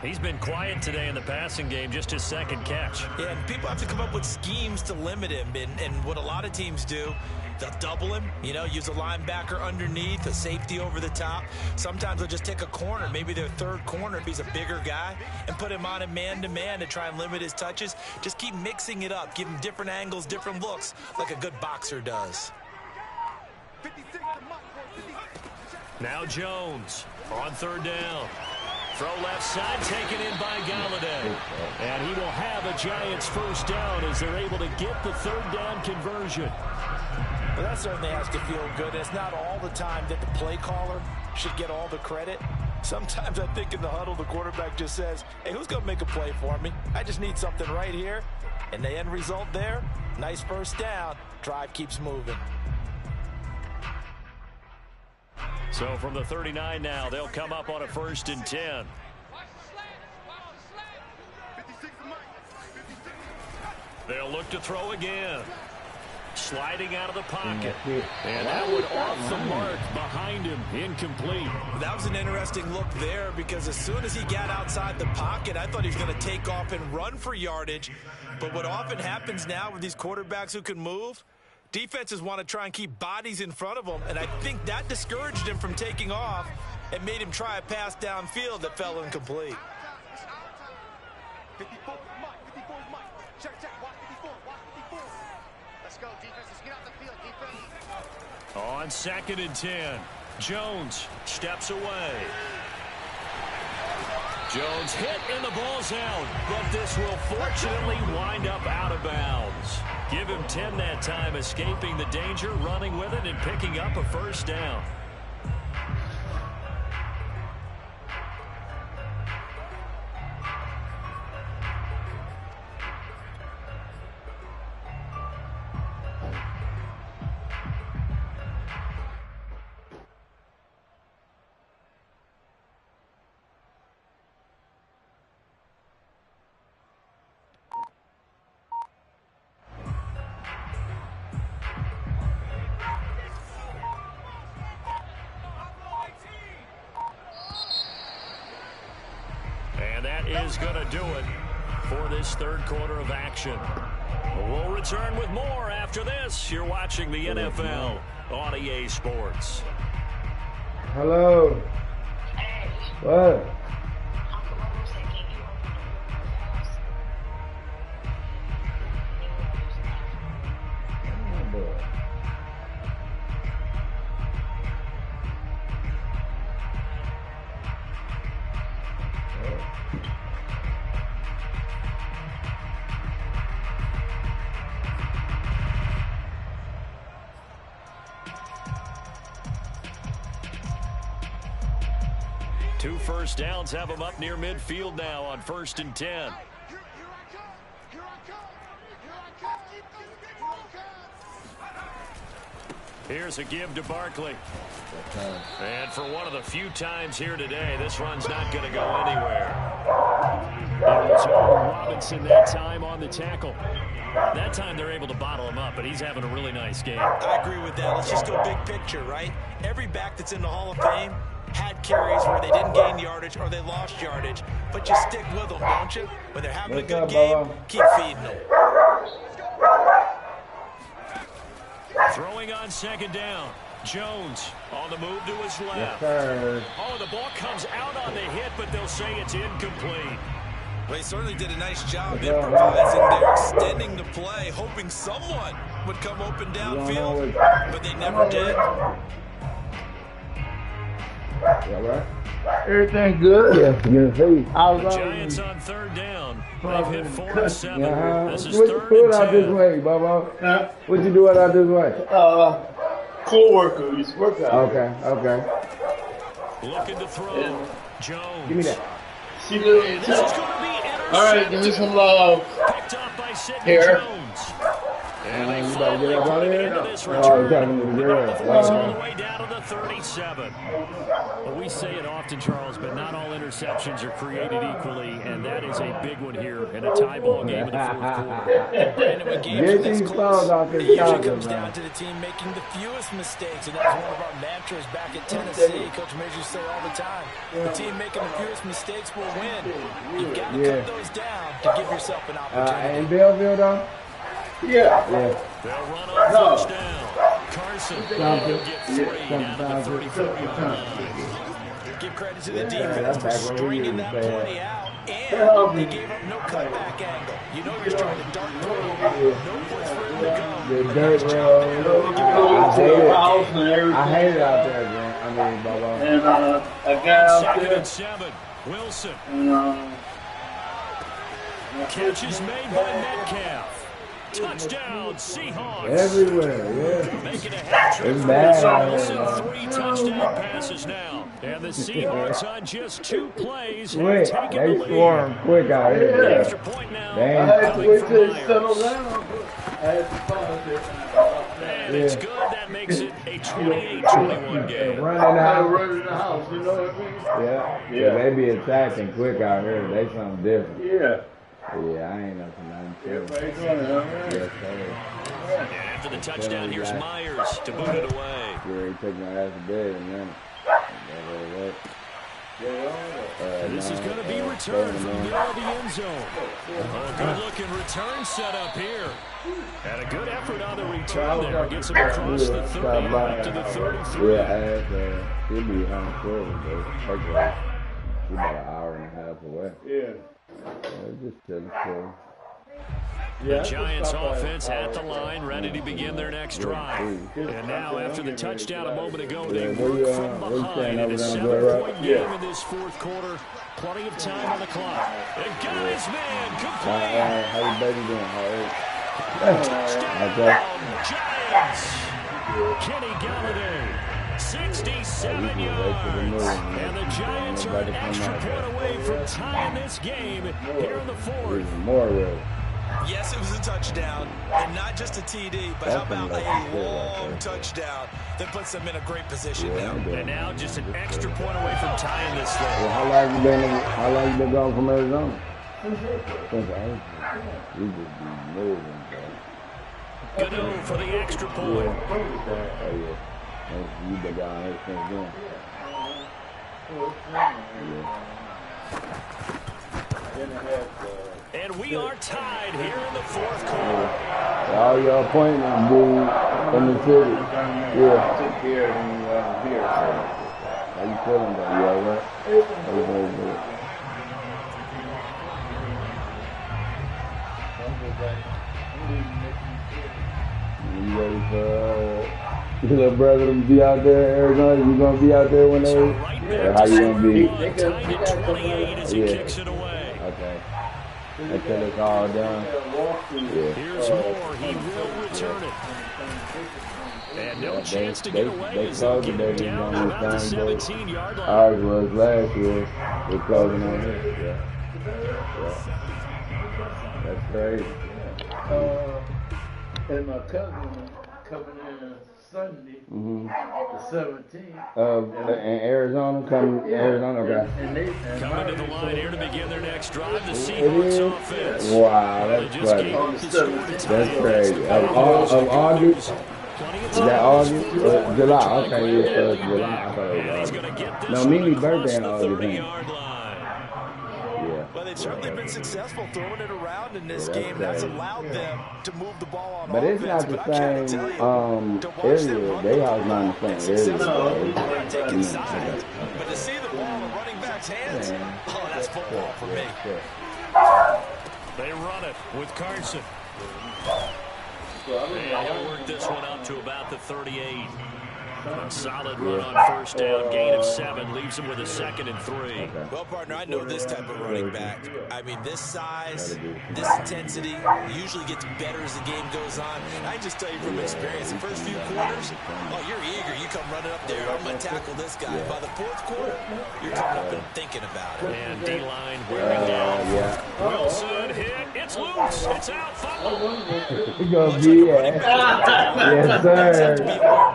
He's been quiet today in the passing game, just his 2nd catch. Yeah, and people have to come up with schemes to limit him, and what a lot of teams do, they'll double him, use a linebacker underneath, a safety over the top. Sometimes they'll just take a corner, maybe their 3rd corner if he's a bigger guy, and put him on a man-to-man to try and limit his touches. Just keep mixing it up, give him different angles, different looks, like a good boxer does. Now Jones on 3rd down. Throw left side, taken in by Galladay. And he will have a Giants 1st down as they're able to get the 3rd down conversion. But that certainly has to feel good. And it's not all the time that the play caller should get all the credit. Sometimes I think in the huddle, the quarterback just says, hey, who's going to make a play for me? I just need something right here. And the end result there, nice 1st down. Drive keeps moving. So from the 39 now, they'll come up on a 1st and 10. They'll look to throw again. Sliding out of the pocket. And that one off the mark behind him. Incomplete. That was an interesting look there because as soon as he got outside the pocket, I thought he was going to take off and run for yardage. But what often happens now with these quarterbacks who can move, defenses want to try and keep bodies in front of them, and I think that discouraged him from taking off and made him try a pass downfield that fell incomplete. 54 is Mike. Check. Watch 54. Let's go, defense. Let's get out the field, defense. On 2nd and 10, Jones steps away. Jones hit and the ball's out, but this will fortunately wind up out of bounds. Give him 10 that time, escaping the danger, running with it, and picking up a 1st down. Is going to do it for this 3rd quarter of action. We'll return with more after this. You're watching the NFL on EA Sports. Hello. What? Two 1st downs have them up near midfield now on 1st and 10. Here's a give to Barkley. And for one of the few times here today, this run's not going to go anywhere. It was Robinson that time on the tackle. That time they're able to bottle him up, but he's having a really nice game. I agree with that. Let's just go big picture, right? Every back that's in the Hall of Fame had carries where they didn't gain yardage or they lost yardage, but you stick with them, don't you? When they're having a good game, keep feeding them. Throwing on 2nd down. Jones on the move to his left. Yes, sir. Oh, the ball comes out on the hit, but they'll say it's incomplete. Well, he certainly did a nice job improvising there, extending the play, hoping someone would come open downfield, but they never did. Yeah, right? Everything good? Yeah, you see. The Giants on third down. They've hit 4 of 7. This is What you 3rd do and out this 10. way, Bubba? Huh? What you do out this way? Co-worker, he's working out. Okay. Looking to throw. Jones. Give me that. See the This is going to be intercepted. all right, give me some love. Picked up by Sidney Here. Jones. And they You about to get up out of finally here? into this Oh, return. you're talking to the girl. The flags all the way down to the 37. Well, we say it often, Charles, but not all interceptions are created equally, and that is a big one here in a tie ball game in the fourth quarter. And when games are Get this these close, balls off it this usually target, comes man. down to the team making the fewest mistakes, and that's one of our mantras back at Tennessee. Coach Major used to say all the time, the team making the fewest mistakes will win. You've got to cut those down to give yourself an opportunity. And Belleville, though? Yeah. Yeah. They'll run on first down. Carson Something. will get 3 down to the 34-yard line. Give credit to the that's defense for back when we stringing used that to say play out, and they gave up no cutback angle. You know you're trying to dart play, no place for him to go. The dirt road. I hate it out there, man. I mean, Bubba. And a guy out 2nd there, and 7. Wilson. and Catch is made by Metcalf. Touchdown, Seahawks. Everywhere, yeah. Making a hat trick It's for bad Russell out Wilson. here, 3 touchdown passes now. And the Seahawks on just 2 plays have Quick. taken They the lead. scoring quick out The here. extra point now. They I ain't had to coming wait from till it Myers. settled down. I had to pause it. And it's good. That makes it a 28-21 game. running I out. run in the house, you know what I mean? Yeah. They be attacking quick out here. They something different. Yeah. Yeah, I ain't nothing too. Everybody doing it, all right? Yes, sir. And after the touchdown, here's Myers to boot it away. Yeah, he took my ass to bed and then. This is going to be returned from the middle of the end zone. A good-looking return set up here. And a good effort on the return there. Gets him across the 30 up to the 33. Yeah, he'll be on court, but take like about an hour and a half away. Yeah. Just chilling, cool. The Giants offense at the line, ready to begin their next drive. And now, after the touchdown a moment ago, they work from behind in a 7-point game in this fourth quarter. Plenty of time on the clock. And got his man complete. How you baby doing? Touchdown, Giants. Kenny Galladay. 67 yards. And the Giants are an extra point away from tying this game here in the fourth. More real. Yes, it was a touchdown, and not just a TD, but how about a long touchdown that puts them in a great position now. And now just an extra point away from tying this thing. Well, how long you been gone from Arizona? Since April. You just be moving, bro. Gano for the extra point. Oh, yeah. You been gone ever since then. And we are tied here in the fourth quarter. All your appointments, dude, in the city. Yeah. Took care of him while I'm here. How you feeling, though? You all right? Everything's good. You ready for your little brother to be out there in Arizona? You gonna be out there when they? Or how you gonna be? Tied at 28 as he kicks it away. Okay. Until it's all done. Yeah. Here's Moore. He will return it. And no chance to get away as they'll get him down about the 17-yard line. Ours was last year. We're closing on this. Yeah. That's crazy. And my cousin coming in Sunday, the 17th. In Arizona, Arizona, okay. And Coming to the line here to begin their next drive, the Seahawks offense. Wow, They that's just funny. gave up the score to tie That's it. crazy. Of August? Plenty of Is that time. August? July. Okay, yeah, so it's July. I thought it And was he's August. going to get this No, one Mimi's across birthday in the August. 30-yard line. Yeah. Well, Well, they've certainly been successful throwing it around in this game. That's allowed them to move the ball on but offense. It's not the same area. They are not the same area. Taking sides. But to see the ball in the running back's hands, oh, that's football for me. They run it with Carson. And he'll work this one up to about the 38. A solid run on first down, gain of 7, leaves him with a 2nd and 3. Well, partner, I know this type of running back. I mean, this size, this intensity usually gets better as the game goes on. I just tell you from experience, the first few quarters, oh, you're eager. You come running up there, I'm going to tackle this guy. By the 4th quarter, you're coming up and thinking about it. And D-line wearing down. Wilson hit. It's loose. It's out. Fumble. We're going to be it. Yes, sir.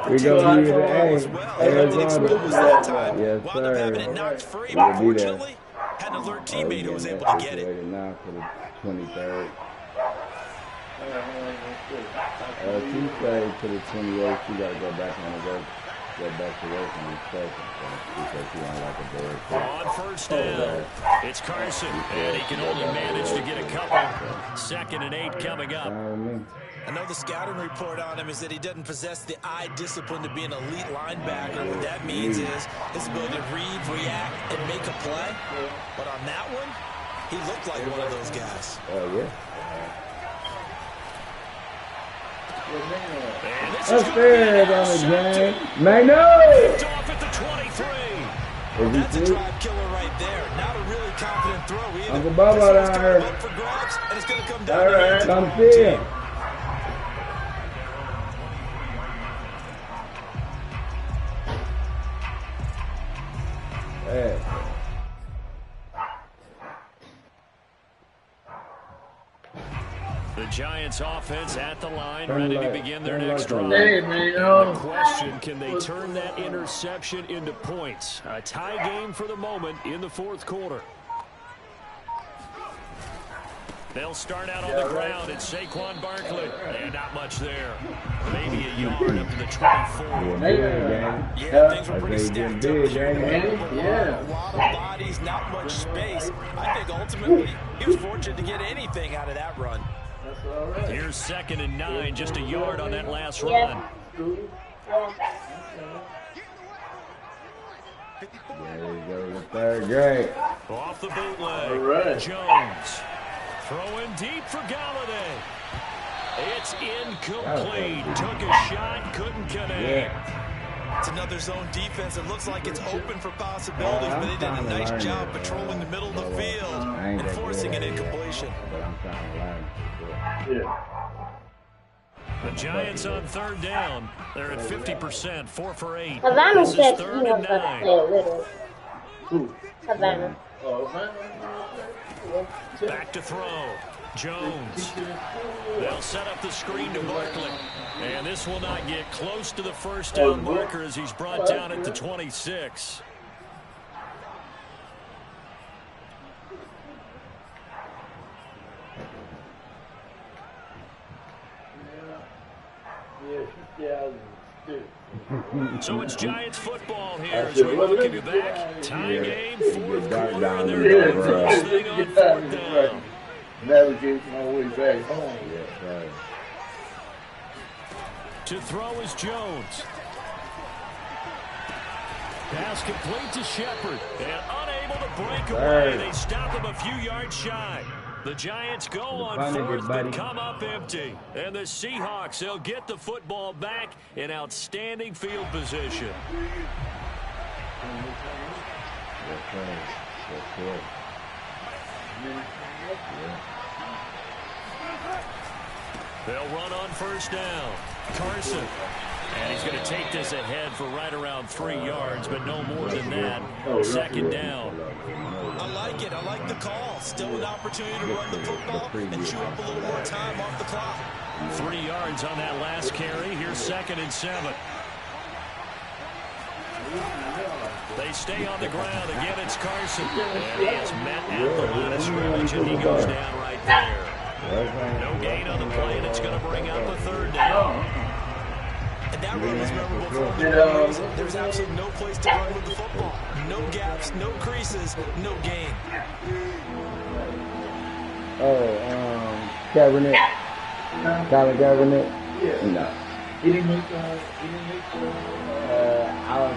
We're going to be it. Yes, sir. We'll be there. Had an alert teammate who was able to get it. Now for the 23rd. She stayed to the 28th. She got to go back on the work. Go back to work on the second. Because she don't like a bird. On first down, it's Carson, and he can only manage to get a couple. 2nd and 8 coming up. I know the scouting report on him is that he doesn't possess the eye discipline to be an elite linebacker. What that means is his ability to read, react, and make a play. But on that one, he looked like one of those guys. Oh, yeah. That's fair, James. Magno! Off at the 23. That's a drive killer right there. Not a really confident throw either. Uncle Bubba down here. For grabs, and it's going to come down. All right, come see. Hey. The Giants offense at the line, ready to begin their next drive. Hey, man, The question, can they turn that interception into points? A tie game for the moment in the 4th quarter. They'll start out on the ground. It's Saquon Barkley. And not much there. Maybe a yard up to the 24. Yeah, things were pretty stacked up here. A lot of bodies, not much space. I think ultimately he was fortunate to get anything out of that run. Here's 2nd and 9, just a yard on that last run. There we go, the 3rd grade. Off the bootleg, Jones. Throwing deep for Galladay. It's incomplete. Took a shot, couldn't connect. It's another zone defense. It looks like it's open for possibilities, but they did a nice job patrolling the middle of the field and forcing an incompletion. But I'm trying to learn. The Giants on 3rd down. They're at 50%, 4 for 8. Havana This is said 3rd he and knows how to 9. play a little. Havana. Back to throw. Jones. They'll set up the screen to Barkley. And this will not get close to the first down marker as he's brought down at the 26. So it's Giants football here as we welcome you back. Tie game, 4th quarter, and they're going for this thing on 4th down. Navigate my way back home. To throw is Jones. Pass complete to Shepard. And unable to break away. They stop him a few yards shy. The Giants go on 4th but come up empty. And the Seahawks, they'll get the football back in outstanding field position. They'll run on first down. Carson. And he's going to take this ahead for right around 3 yards, but no more than that. 2nd down. I like it. I like the call. Still an opportunity to run the football and chew up a little more time off the clock. 3 yards on that last carry. Here's 2nd and 7. They stay on the ground. Again, it's Carson. And he is met at the line of scrimmage, and he goes down right there. No gain on the play, and it's going to bring up a 3rd down. And that run was memorable for one reason. There's absolutely no place to run with the football. No gaps, no creases, no gain. Kaepernick. Colin Kaepernick? Yeah. No. He didn't make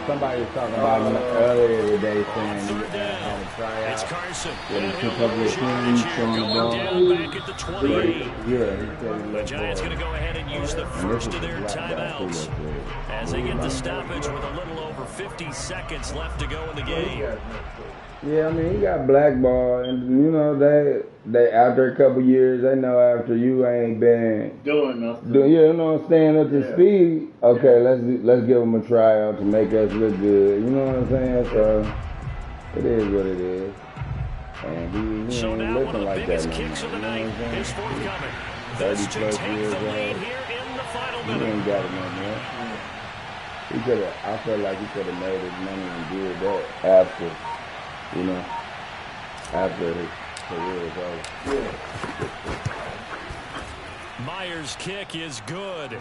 Somebody was talking about him earlier today saying he Third had down. a tryout. It's Carson. Yeah, And he he'll took up lose his yardage team, here, throwing the going ball. down back at the 28. Yeah, he said he The looked Giants for going to go ahead and use the And this first is of their a black guy, too, timeouts that's as they get the stoppage with a little over 50 seconds left to go in the game. Yeah, I mean, he got blackballed, and you know they after a couple years, they know after you ain't been doing nothing. you know, staying up to speed. Okay, let's give him a tryout to make us look good. You know what I'm saying? So it is what it is, and he So ain't now one of looking the like that biggest no kicks more. of the You know night what I'm is saying? forthcoming. 30 This to plus take years the lead old. here in the final He minute. ain't got it no more. He could have. I feel like he could have made his money and did that after, you know, after his career is over. Myers' kick is good.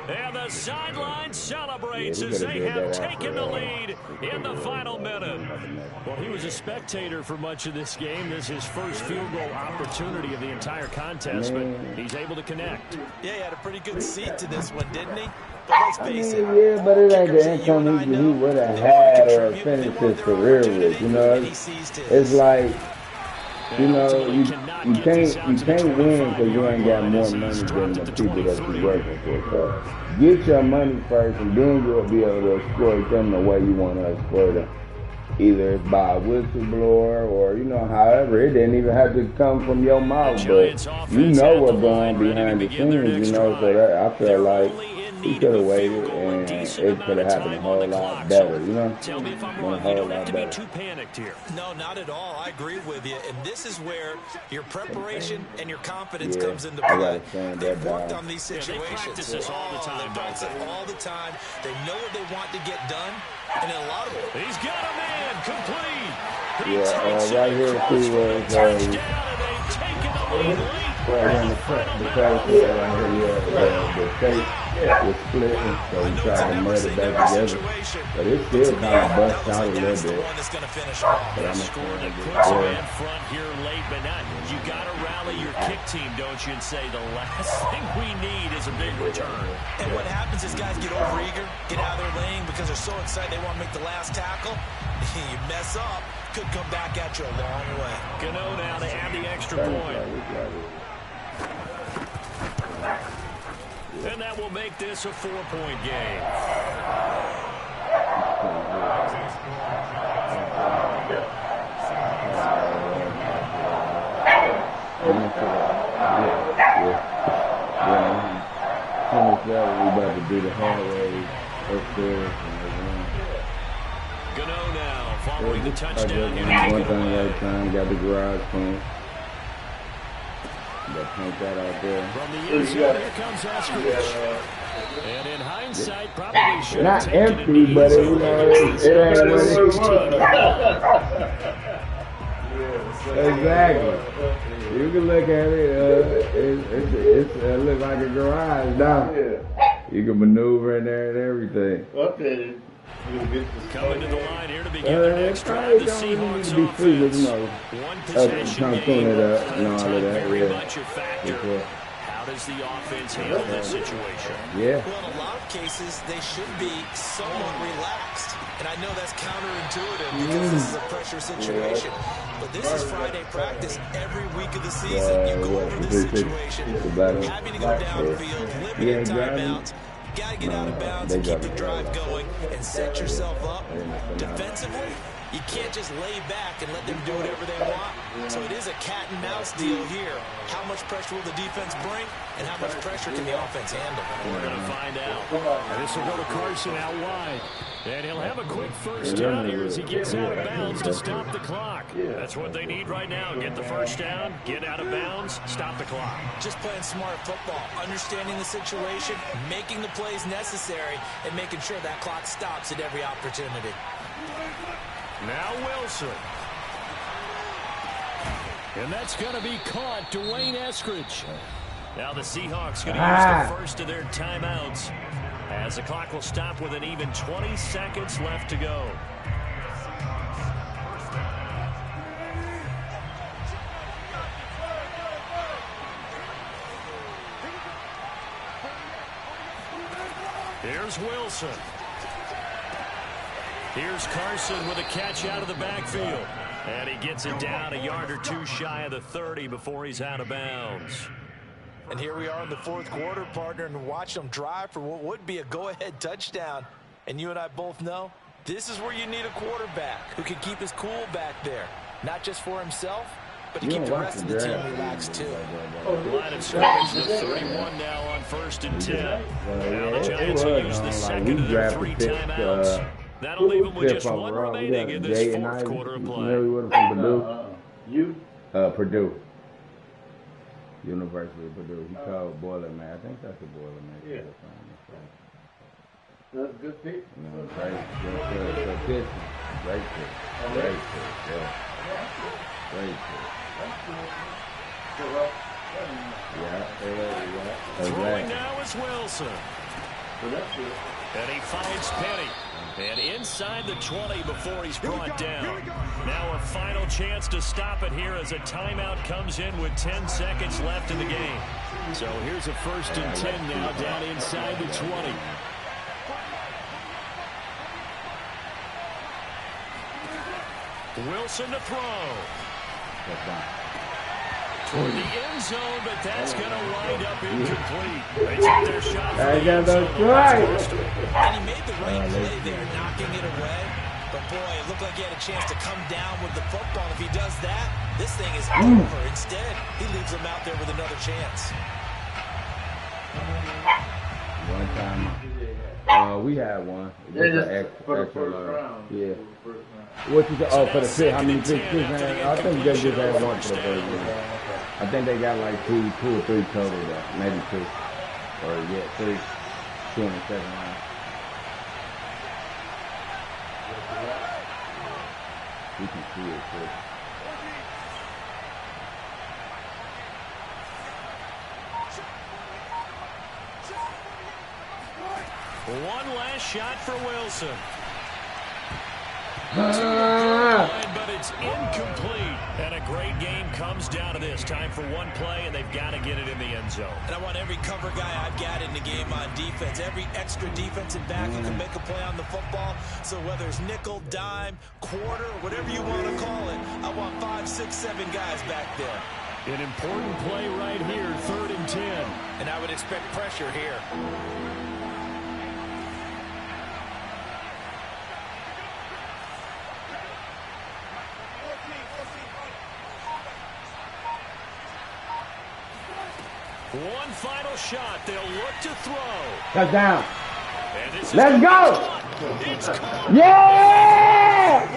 And the sideline celebrates Yeah, he as could've they did have that taken after, the lead in the final minute. Well, he was a spectator for much of this game. This is his first field goal opportunity of the entire contest, but he's able to connect. Yeah, he had a pretty good seat to this one, didn't he? But let's face it. Yeah, but it ain't kickers the that you and I income he know, would have they had wanna or contribute, finished they want his their career opportunity, with. You know, and he seized his. it's like. You And know, ultimately you cannot can't get this out to the win because you 25-yard ain't got line more as money he's than dropped the at the people that 23. you're working for. So get your money first, and then you'll be able to exploit them the way you want to exploit them. Either it's by a whistleblower or, you know, however, it didn't even have to come from your mouth, but you know what's going on behind the scenes, you know, so that I feel like he could have waited and it could have happened a whole lot better, you know? Tell me if I'm Been a wrong. You whole don't have lot to be better. too panicked here. No, not at all. I agree with you. And this is where your preparation and your confidence Yeah, comes into I play. gotta stand They've that worked down. on these Yeah, they situations. practice this all the time, They practice don't it they? all the time. They know what they want to get done. And in a lot of it, He's got a man complete. He Yeah, takes right it here across too for the was touchdown, and they've taken the lead late. right here in the front, the practice right here, the tape was splitting, so we tried to mud it back together. But it still kind of bust out a little that's the bit. one that's going to finish off. But I'm Score that gonna puts him in front here late, but not. You got to rally your kick team, don't you, and say the last thing we need is a big return. And what happens is guys get overeager, get out of their lane because they're so excited they want to make the last tackle. You mess up, could come back at you a long way. Gano now to add the extra point. And that will make this a 4-point game. We about to do the hallway upstairs. Gano now following the touchdown here to One take it thing at away. a time, got the garage paint. But paint that out there. From the inside, here comes Eskridge. And in hindsight, probably should have Not taken it empty, easy. but it ain't what Exactly. You can look at it. It looks like a garage now. You can maneuver in there and everything. Okay. Coming to the line here to begin their next drive, the Seahawks offense. One possession game, it up and all time of that. very Yeah. much a factor. How does the offense handle this situation? Yeah. Well, in a lot of cases, they should be somewhat relaxed. And I know that's counterintuitive because this is a pressure situation. But this is Friday practice every week of the season. You go over this situation, having to go downfield, limited timeouts. You got to get out of bounds and keep the drive going and set yourself up. Defensively, you can't just lay back and let them do whatever they want. So it is a cat and mouse deal here. How much pressure will the defense bring, and how much pressure can the offense handle? We're going to find out. And this will go to Carson out wide. And he'll have a quick first down here as he gets out of bounds to stop the clock. That's what they need right now. Get the first down, get out of bounds, stop the clock. Just playing smart football, understanding the situation, making the plays necessary, and making sure that clock stops at every opportunity. Now Wilson. And that's going to be caught. Dwayne Eskridge. Now the Seahawks going to use the first of their timeouts as the clock will stop with an even 20 seconds left to go. Here's Wilson. Here's Carson with a catch out of the backfield. And he gets it down a yard or two shy of the 30 before he's out of bounds. And here we are in the fourth quarter, partner, and watch them drive for what would be a go-ahead touchdown. And you and I both know this is where you need a quarterback who can keep his cool back there. Not just for himself, but to keep the rest of the team relaxed, too. Line of scrimmage to 31 now on 1st and 10. Now the Giants will use the second of their 3 timeouts. That'll leave them with just one remaining in this fourth quarter of play. Purdue. University of Purdue. He called Boilerman. I think that's a Boilerman. Yeah. That's a good pick. Great pick. Yeah. Throwing now is Wilson. And he finds Penny. And inside the 20 before he's brought down. Now a final chance to stop it here as a timeout comes in with 10 seconds left in the game. So here's a 1st and 10 now down inside the 20. Wilson to throw. Toward the end zone, but that's going to wind up incomplete. They took their shot for the end zone. And he made the right play there, knocking it away. But, boy, it looked like he had a chance to come down with the football. If he does that, this thing is over. Instead, he leaves him out there with another chance. One time. We had one. For the first round. Yeah. What you said? Oh, for the fifth. How many picks? I think they just had one for the first round. I think they got like two or three total though. Maybe 2. Or yeah, 3. 2 in the second round. You can see it too. One last shot for Wilson. But it's incomplete. And a great game comes down to this. Time for one play, and they've got to get it in the end zone. And I want every cover guy I've got in the game on defense. Every extra defensive back who can make a play on the football. So whether it's nickel, dime, quarter, whatever you want to call it, I want 5, 6, 7 guys back there. An important play right here, 3rd and 10. And I would expect pressure here. One final shot. They'll look to throw. Touchdown. Let's go. Yeah.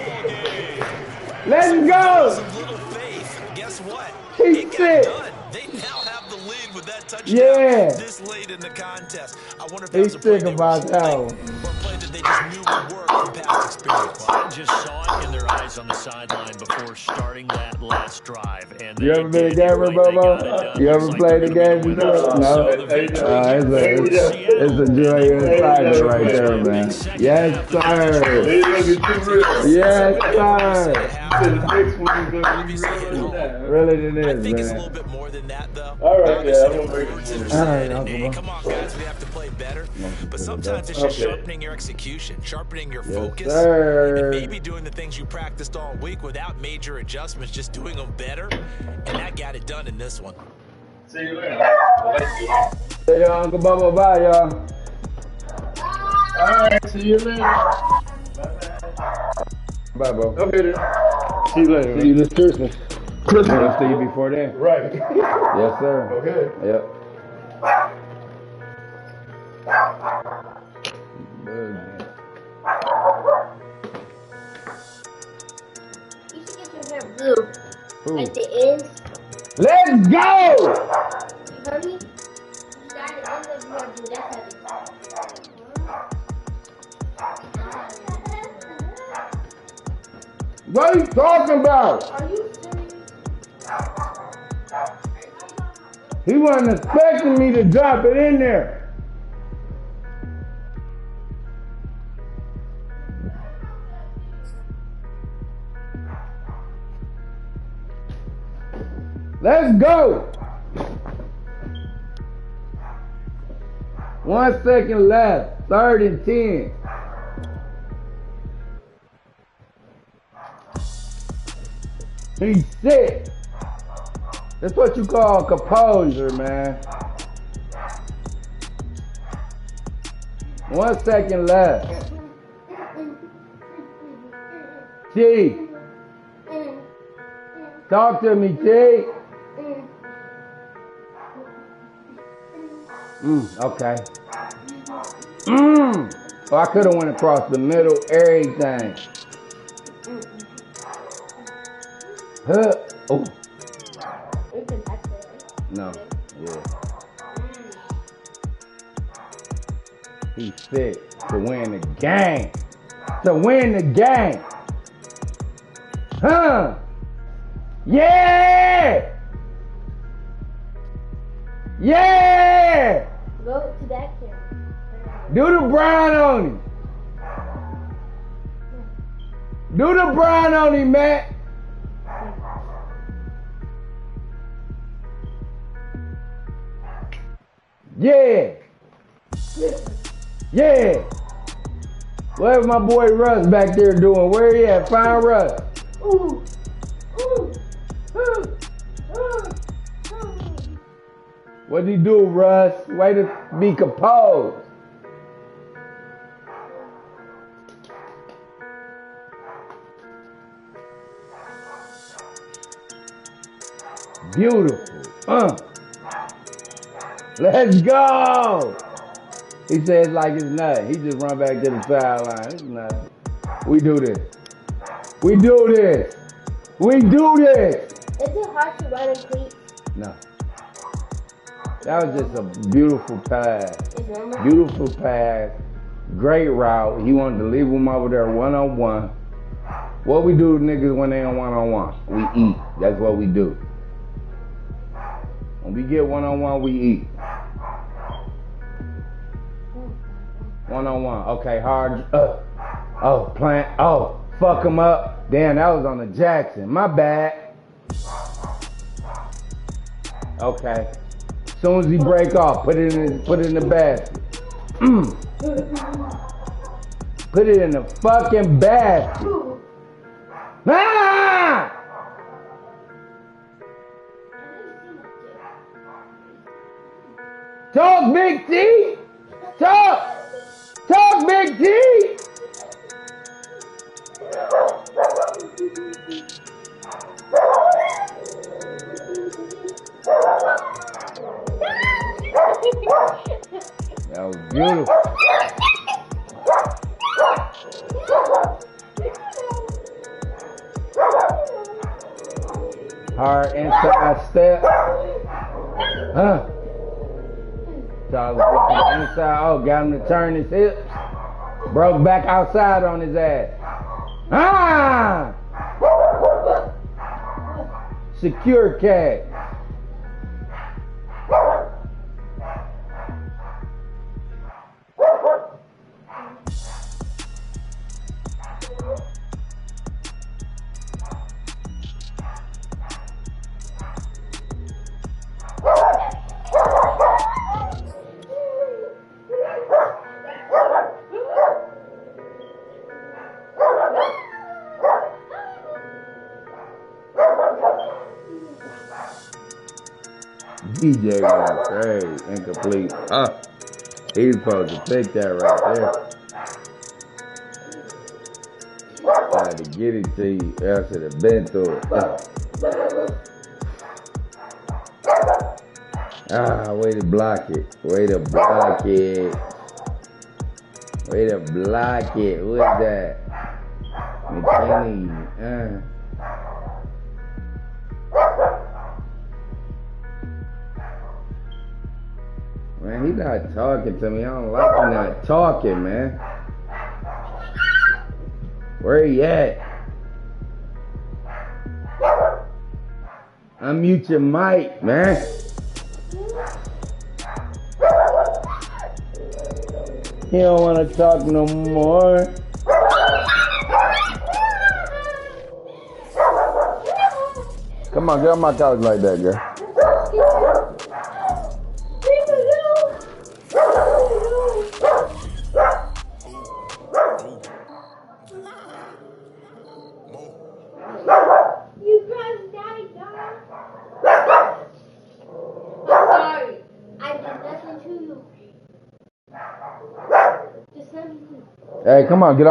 Let's go. Some little faith. Guess what? He's sick. They now have the lead with that touchdown this late in the contest. I wonder if he's sick about that one. Or a play that they just knew would work from past experience. I just saw it in their eyes on the sideline before starting that last drive. And you ever been a gamer, Bobo? You ever played the game before? No. It's a joyous title right there, man. Yes, sir. Yes, sir. Really, it is, I think it's a man. little bit more than that, though. All right, yeah, I'm gonna Hey, come on, guys, we have to play better. But sometimes it's just sharpening your execution, sharpening your focus, and maybe doing the things you practiced all week without major adjustments, just doing them better. And that got it done in this one. See you later. Hey, y'all, Uncle Bubba, bye, y'all. All right, see you later. Bye, Bo. Okay, then. See you later. See you this Christmas. I'll see you before then. Right. Yes, sir. Okay. Yep. You should get your hair blue. Like the ends. Let's go! You heard me? You got it. I'm going to do that. What are you talking about? Are you serious? He wasn't expecting me to drop it in there. Let's go. 1 second left. 3rd and 10. He's sick. That's what you call composure, man. 1 second left. T. Talk to me, T. Okay. Oh, I could have went across the middle, everything. Oh. No. Yeah. He's fit to win the game. To win the game. Huh? Yeah! Yeah! Go to that camera. Do the Brown on him. Do the Brown on him, Matt. Yeah. Yeah. Whatever my boy Russ back there doing, where he at? Find Russ. Ooh. What'd he do, Russ? Way to be composed. Beautiful. Let's go. He says like it's nothing. He just run back to the sideline. It's nothing. We do this. We do this. We do this. Is it hard to run in cleats? No. That was just a beautiful pass. Beautiful pass. Great route. He wanted to leave him over there one-on-one. What we do to niggas when they on one-on-one? We eat. That's what we do. When we get one-on-one, we eat. One-on-one. Okay, hard. Oh, plant. Oh, fuck him up. Damn, that was on the Jackson. My bad. Okay. Soon as he break off, put it in the basket. Put it in the fucking basket. Ah! Talk, Big T. Talk. Talk, Big T. That was beautiful. Hard inside step. Huh? So I was looking inside. Oh, got him to turn his hips. Broke back outside on his ass. Ah! Secure catch. DJ went crazy, incomplete. He's supposed to take that right there. Tried to get it to you. I should have been through it. Way to block it. Way to block it. Way to block it. Who is that? McKinney. Man, he not talking to me. I don't like him not talking, man. Where he at? Unmute your mic, man. He don't want to talk no more. Come on, get on my couch like that, girl. You crushed Daddy, dog. I'm sorry. I did nothing to you. Just let me. Hey, come on, get off.